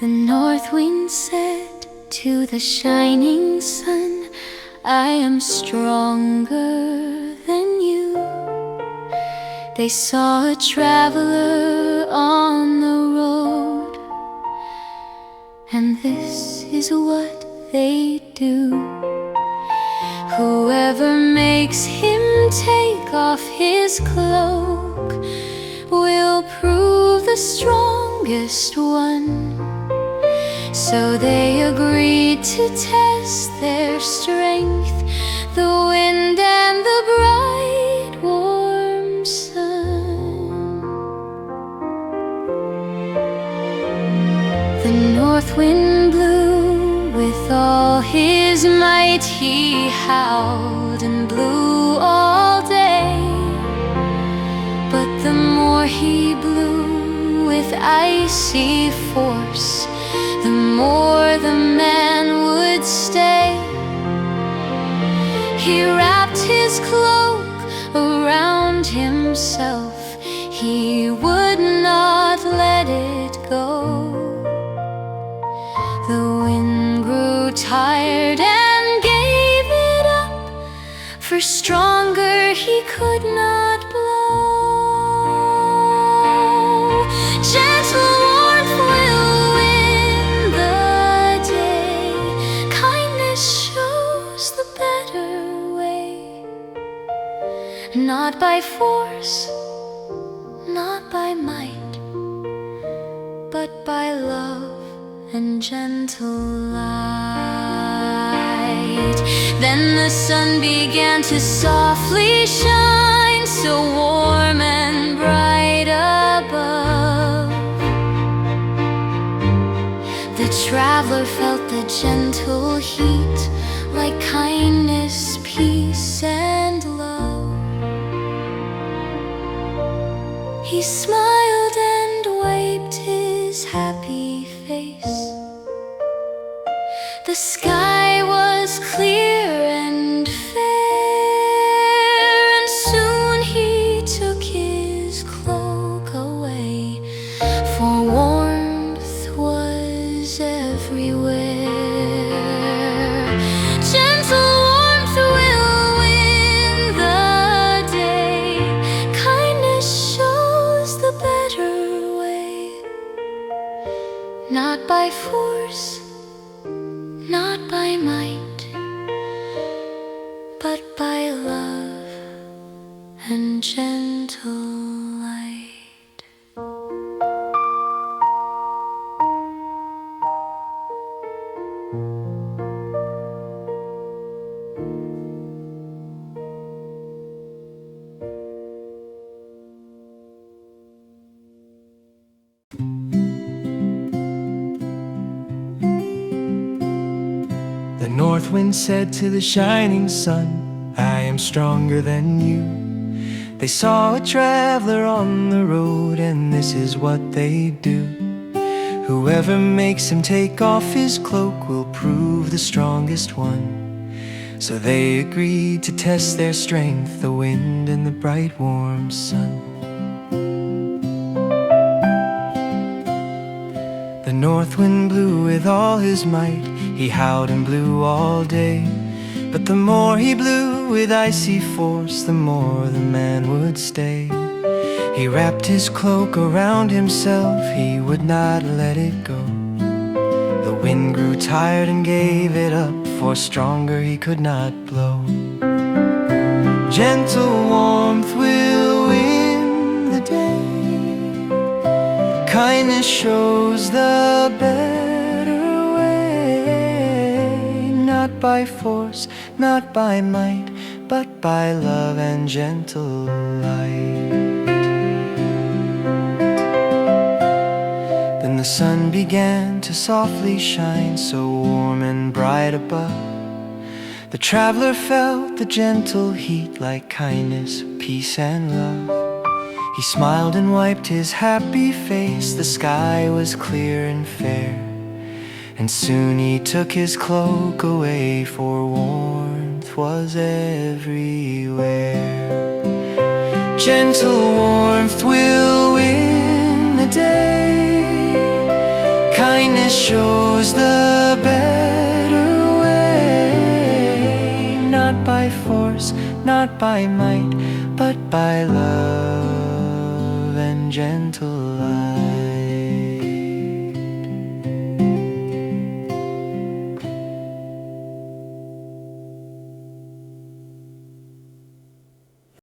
The north wind said to the shining sun, I am stronger than you. They saw a traveler on the road, and this is what they do. Whoever makes him take off his cloak will prove the strongest one. So they agreed to test their strength, the wind and the bright warm sun. The north wind blew with all his might. He howled and blew all day, but the more he blew with icy force, the more the man would stay. He wrapped his cloak around himself, he would not let it go. The wind grew tired and gave it up, for stronger he could not blow. Gentle warmth will win the day, kindness shows the better way. Not by force, not by might, but by love and gentle light. Then the sun began to softly shine, so warm and bright above. The traveler felt the gentle heat, like kindness, peace, and love. He smiled and wiped his happy face. The sky was clear and fair, and soon he took his cloak away, for warmth was everywhere. Gentle warmth will win the day, kindness shows the better way. Not by force, not by might, but by love and gentle light. The north wind said to the shining sun, I am stronger than you. They saw a traveler on the road, and this is what they do. Whoever makes him take off his cloak will prove the strongest one. So they agreed to test their strength, the wind and the bright warm sun. The north wind blew with all his might, he howled and blew all day. But the more he blew with icy force, the more the man would stay. He wrapped his cloak around himself, he would not let it go. The wind grew tired and gave it up, for stronger he could not blow. Gentle warmth will win the day, kindness shows the better way. Not by force, not by might, but by love and gentle light. Then the sun began to softly shine, so warm and bright above. The traveler felt the gentle heat, like kindness, peace, and love. He smiled and wiped his happy face, the sky was clear and fair. And soon he took his cloak away, for warmth was everywhere. Gentle warmth will win the day, kindness kindness shows the better way, not by force, not by might, but by love and gentle